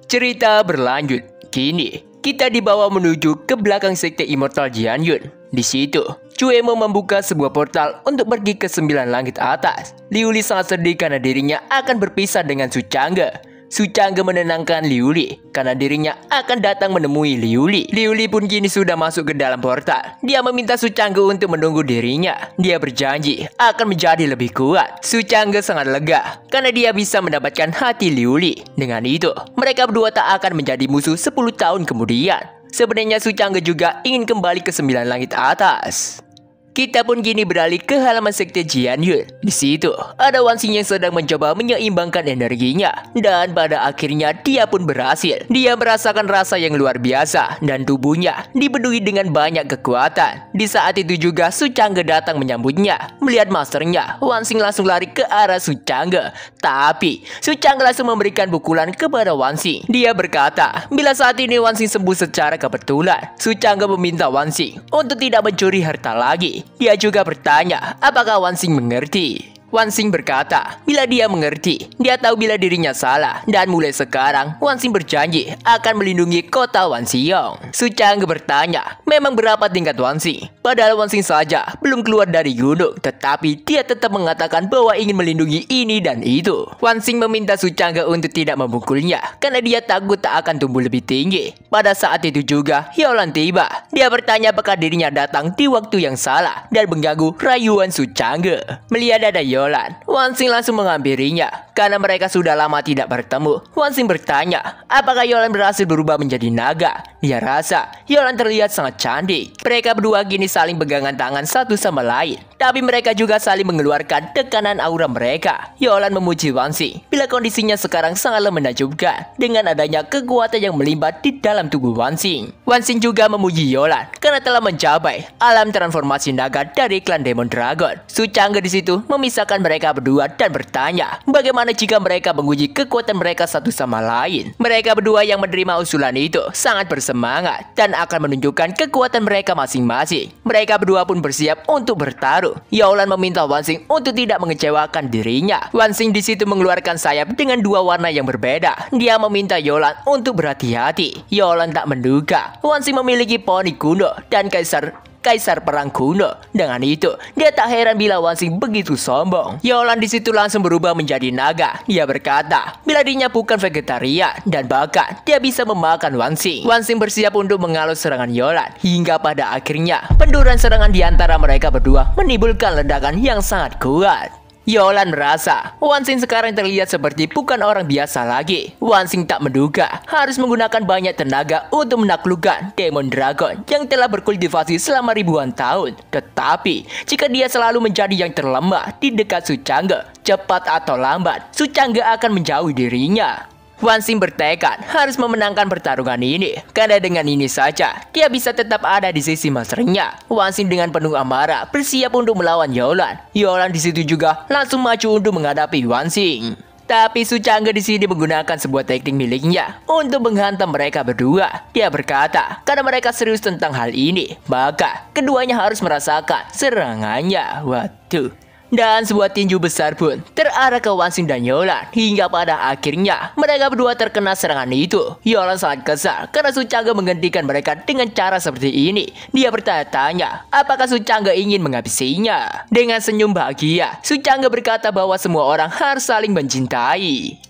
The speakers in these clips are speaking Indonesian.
Cerita berlanjut. Kini, kita dibawa menuju ke belakang sekte Immortal Jianyun. Di situ, Cuemo membuka sebuah portal untuk pergi ke 9 langit atas. Liuli sangat sedih karena dirinya akan berpisah dengan Su Chang'e. Su Chang'e menenangkan Liuli karena dirinya akan datang menemui Liuli. Liuli pun kini sudah masuk ke dalam portal. Dia meminta Su Chang'e untuk menunggu dirinya. Dia berjanji akan menjadi lebih kuat. Su Chang'e sangat lega karena dia bisa mendapatkan hati Liuli. Dengan itu, mereka berdua tak akan menjadi musuh 10 tahun kemudian. Sebenarnya Su Chang'e juga ingin kembali ke 9 langit atas. Kita pun kini beralih ke halaman sekte Jianyun. Di situ ada Wan Xing yang sedang mencoba menyeimbangkan energinya, dan pada akhirnya dia pun berhasil. Dia merasakan rasa yang luar biasa dan tubuhnya dipenuhi dengan banyak kekuatan. Di saat itu juga Su Chang'e datang menyambutnya. Melihat masternya, Wan Xing langsung lari ke arah Su Chang'e. Tapi Su Chang'e langsung memberikan pukulan kepada Wan Xing. Dia berkata, bila saat ini Wan Xing sembuh secara kebetulan, Su Chang'e meminta Wan Xing untuk tidak mencuri harta lagi. Dia juga bertanya, apakah Wan Xing mengerti? Wan Xing berkata, bila dia mengerti, dia tahu bila dirinya salah. Dan mulai sekarang, Wan Xing berjanji akan melindungi kota Wanxiong. Su Chang'e bertanya, memang berapa tingkat Wan Xing? Padahal Wan Xing saja belum keluar dari gunung, tetapi dia tetap mengatakan bahwa ingin melindungi ini dan itu. Wan Xing meminta Su Chang'e untuk tidak memukulnya, karena dia takut tak akan tumbuh lebih tinggi. Pada saat itu juga, Yaolan tiba. Dia bertanya apakah dirinya datang di waktu yang salah dan mengganggu rayuan Su Chang'e. Melihat ada Yaolan, Wan Xing langsung menghampirinya. Karena mereka sudah lama tidak bertemu, Wan Xing bertanya, apakah Yaolan berhasil berubah menjadi naga? Dia rasa Yaolan terlihat sangat cantik. Mereka berdua kini saling pegangan tangan satu sama lain. Tapi mereka juga saling mengeluarkan tekanan aura mereka. Yaolan memuji Wan Xing bila kondisinya sekarang sangatlah menakjubkan dengan adanya kekuatan yang melimbat di dalam tubuh Wan Xing. Wan Xing juga memuji Yaolan karena telah mencapai alam transformasi naga dari klan Demon Dragon. Su Chang'e di situ memisahkan mereka berdua dan bertanya, bagaimana jika mereka menguji kekuatan mereka satu sama lain? Mereka berdua yang menerima usulan itu sangat bersemangat dan akan menunjukkan kekuatan mereka masing-masing. Mereka berdua pun bersiap untuk bertaruh. Yaolan meminta Wan Xing untuk tidak mengecewakan dirinya. Wan Xing di situ mengeluarkan sayap dengan 2 warna yang berbeda. Dia meminta Yaolan untuk berhati-hati. Yaolan tak menduga Wan Xing memiliki poni kuno dan kaisar perang kuno. Dengan itu, dia tak heran bila Wan Xing begitu sombong. Yaolan di situ langsung berubah menjadi naga. Dia berkata, bila dirinya bukan vegetarian dan bahkan dia bisa memakan Wan Xing. Wan Xing bersiap untuk mengalus serangan Yaolan hingga pada akhirnya benturan serangan di antara mereka berdua menimbulkan ledakan yang sangat kuat. Yaolan merasa Wan Xing sekarang terlihat seperti bukan orang biasa lagi. Wan Xing tak menduga harus menggunakan banyak tenaga untuk menaklukkan Demon Dragon yang telah berkultivasi selama ribuan tahun. Tetapi jika dia selalu menjadi yang terlemah di dekat Su Chang'e, cepat atau lambat Su Chang'e akan menjauhi dirinya. Wan Xing bertekad harus memenangkan pertarungan ini, karena dengan ini saja dia bisa tetap ada di sisi masternya. Wan Xing dengan penuh amarah bersiap untuk melawan Yaolan. Yaolan di situ juga langsung maju untuk menghadapi Wan Xing. Tapi Su Chang'e di sini menggunakan sebuah teknik miliknya untuk menghantam mereka berdua. Dia berkata, karena mereka serius tentang hal ini, maka keduanya harus merasakan serangannya. Waduh. Dan sebuah tinju besar pun terarah ke Wan Xing dan Yaolan. Hingga pada akhirnya mereka berdua terkena serangan itu. Yaolan sangat kesal karena Su Chang'e menghentikan mereka dengan cara seperti ini. Dia bertanya-tanya apakah Su Chang'e ingin menghabisinya. Dengan senyum bahagia, Su Chang'e berkata bahwa semua orang harus saling mencintai.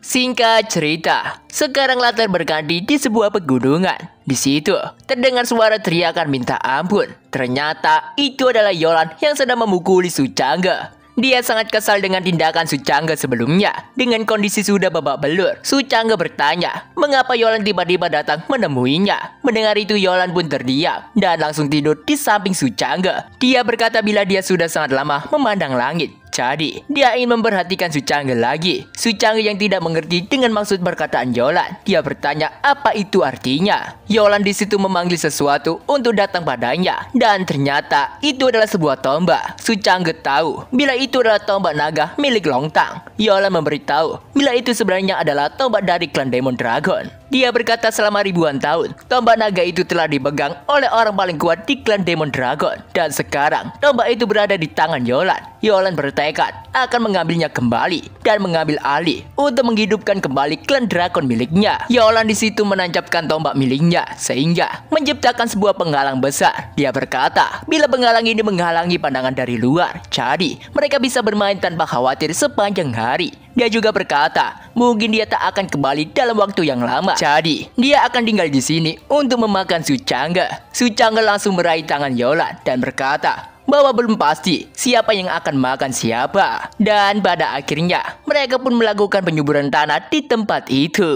Singkat cerita, sekarang latar berganti di sebuah pegunungan. Di situ terdengar suara teriakan minta ampun. Ternyata itu adalah Yaolan yang sedang memukuli Su Chang'e. Dia sangat kesal dengan tindakan Su Chang'e sebelumnya. Dengan kondisi sudah babak belur, Su Chang'e bertanya, mengapa Yaolan tiba-tiba datang menemuinya. Mendengar itu Yaolan pun terdiam dan langsung tidur di samping Su Chang'e. Dia berkata bila dia sudah sangat lama memandang langit. Jadi, dia ingin memperhatikan Su Chang'e lagi. Su Chang'e yang tidak mengerti dengan maksud perkataan Yaolan. Dia bertanya apa itu artinya. Yaolan di situ memanggil sesuatu untuk datang padanya. Dan ternyata itu adalah sebuah tombak. Su Chang'e tahu bila itu adalah tombak naga milik Long Tang. Yaolan memberitahu bila itu sebenarnya adalah tombak dari klan Demon Dragon. Dia berkata selama ribuan tahun, tombak naga itu telah dipegang oleh orang paling kuat di klan Demon Dragon. Dan sekarang, tombak itu berada di tangan Yolan. Yolan bertekad akan mengambilnya kembali dan mengambil alih untuk menghidupkan kembali klan Dragon miliknya. Yolan di situ menancapkan tombak miliknya sehingga menciptakan sebuah penghalang besar. Dia berkata, bila penghalang ini menghalangi pandangan dari luar, jadi mereka bisa bermain tanpa khawatir sepanjang hari. Dia juga berkata, mungkin dia tak akan kembali dalam waktu yang lama. Jadi, dia akan tinggal di sini untuk memakan Suchanga. Suchanga langsung meraih tangan Yolan dan berkata bahwa belum pasti siapa yang akan makan siapa. Dan pada akhirnya, mereka pun melakukan penyuburan tanah di tempat itu.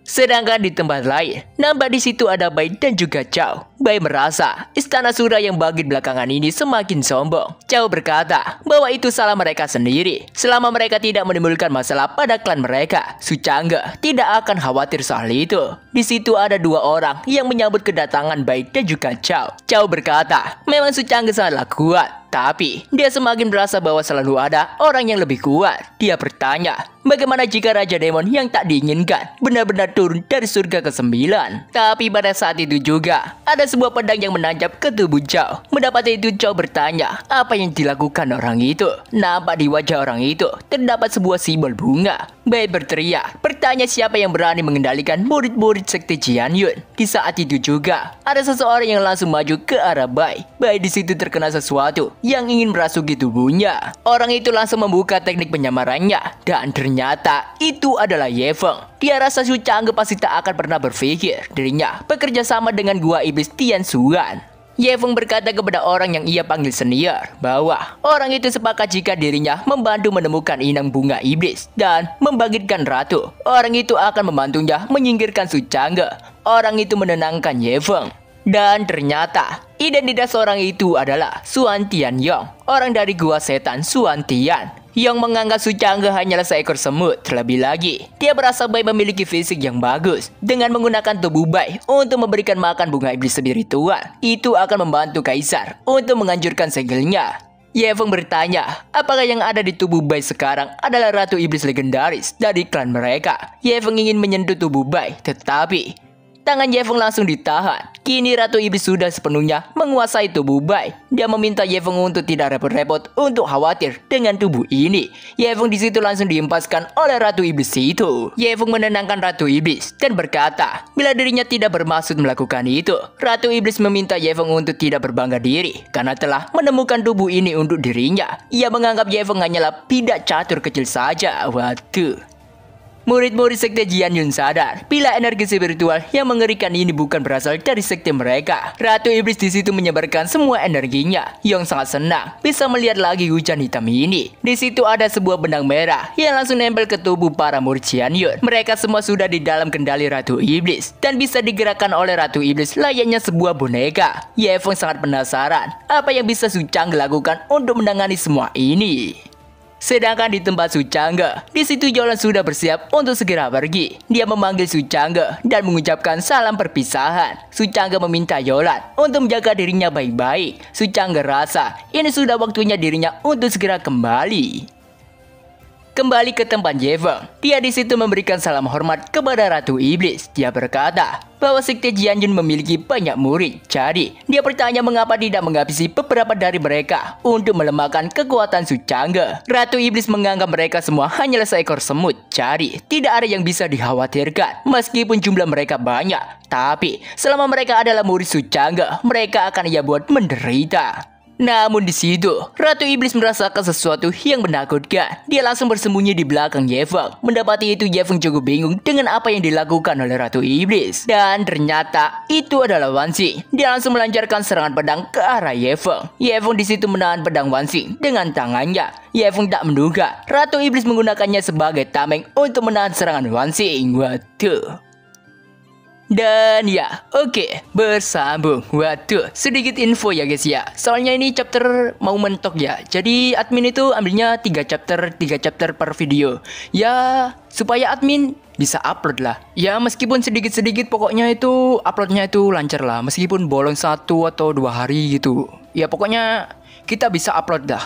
Sedangkan di tempat lain, nampak di situ ada Bai dan juga Chao. Bai merasa istana Sura yang bangkit belakangan ini semakin sombong. Chao berkata bahwa itu salah mereka sendiri. Selama mereka tidak menimbulkan masalah pada klan mereka, Suchanga tidak akan khawatir soal itu. Di situ ada dua orang yang menyambut kedatangan Bai dan juga Chao. Chao berkata, memang Suchanga sangatlah kuat. Tapi, dia semakin merasa bahwa selalu ada orang yang lebih kuat. Dia bertanya, bagaimana jika Raja Demon yang tak diinginkan benar-benar turun dari surga ke-9? Tapi pada saat itu juga, ada sebuah pedang yang menancap ke tubuh Chao. Mendapati itu, Chao bertanya, apa yang dilakukan orang itu? Nampak di wajah orang itu, terdapat sebuah simbol bunga. Bai berteriak, bertanya siapa yang berani mengendalikan murid-murid sekte Jianyun. Di saat itu juga, ada seseorang yang langsung maju ke arah Bai. Bai di situ terkena sesuatu yang ingin merasuki tubuhnya. Orang itu langsung membuka teknik penyamarannya dan ternyata itu adalah Ye Feng. Dia rasa Suchanga pasti tak akan pernah berpikir dirinya bekerja sama dengan gua iblis Tian Xuan. Ye Feng berkata kepada orang yang ia panggil senior bahwa orang itu sepakat jika dirinya membantu menemukan inang bunga iblis dan membangkitkan ratu. Orang itu akan membantunya menyingkirkan Suchanga. Orang itu menenangkan Ye Feng. Dan ternyata identitas orang itu adalah Xuan Tianyong, orang dari gua setan Xuan Tian, yang menganggap Suchanga hanyalah seekor semut. Terlebih lagi, dia berasa Bai memiliki fisik yang bagus. Dengan menggunakan tubuh Bai untuk memberikan makan bunga iblis spiritual, itu akan membantu Kaisar untuk menghancurkan segelnya. Ye Feng bertanya, apakah yang ada di tubuh Bai sekarang adalah ratu iblis legendaris dari klan mereka? Ye Feng ingin menyentuh tubuh Bai, tetapi tangan Ye Feng langsung ditahan. Kini Ratu Iblis sudah sepenuhnya menguasai tubuh Bai. Dia meminta Ye Feng untuk tidak repot-repot untuk khawatir dengan tubuh ini. Ye Feng di situ langsung diempaskan oleh Ratu Iblis itu. Ye Feng menenangkan Ratu Iblis dan berkata, bila dirinya tidak bermaksud melakukan itu. Ratu Iblis meminta Ye Feng untuk tidak berbangga diri karena telah menemukan tubuh ini untuk dirinya. Ia menganggap Ye Feng hanyalah bidak catur kecil saja. Waduh. Murid-murid sekte Jianyun sadar bila energi spiritual yang mengerikan ini bukan berasal dari sekte mereka. Ratu Iblis di situ menyebarkan semua energinya yang sangat senang bisa melihat lagi hujan hitam ini. Di situ ada sebuah benang merah yang langsung nempel ke tubuh para murid Jianyun. Mereka semua sudah di dalam kendali Ratu Iblis dan bisa digerakkan oleh Ratu Iblis layaknya sebuah boneka. Ye Feng sangat penasaran apa yang bisa Suchanga lakukan untuk menangani semua ini. Sedangkan di tempat Suchanga, di situ Yolan sudah bersiap untuk segera pergi. Dia memanggil Suchanga dan mengucapkan salam perpisahan. Suchanga meminta Yolan untuk menjaga dirinya baik-baik. Suchanga rasa ini sudah waktunya dirinya untuk segera kembali. Kembali ke tempat Ye Feng, dia di situ memberikan salam hormat kepada Ratu Iblis. Dia berkata bahwa sekte Jianyun memiliki banyak murid. Jadi, dia bertanya mengapa tidak menghabisi beberapa dari mereka untuk melemahkan kekuatan Suchanga. Ratu Iblis menganggap mereka semua hanyalah seekor semut. Jadi, tidak ada yang bisa dikhawatirkan meskipun jumlah mereka banyak. Tapi, selama mereka adalah murid Suchanga, mereka akan ia buat menderita. Namun di situ, Ratu Iblis merasakan sesuatu yang menakutkan. Dia langsung bersembunyi di belakang Ye Feng. Mendapati itu, Ye Feng cukup bingung dengan apa yang dilakukan oleh Ratu Iblis. Dan ternyata itu adalah Wan Xing. Dia langsung melancarkan serangan pedang ke arah Ye Feng. Ye Feng di situ menahan pedang Wan Xing dengan tangannya. Ye Feng tak menduga Ratu Iblis menggunakannya sebagai tameng untuk menahan serangan Wan Xing. Waduh. Dan ya, oke, bersambung. Waduh, sedikit info ya guys ya. Soalnya ini chapter mau mentok ya. Jadi admin itu ambilnya 3 chapter per video. Ya, supaya admin bisa upload lah. Ya, meskipun sedikit-sedikit pokoknya itu uploadnya itu lancar lah. Meskipun bolong 1 atau 2 hari gitu. Ya, pokoknya kita bisa upload dah.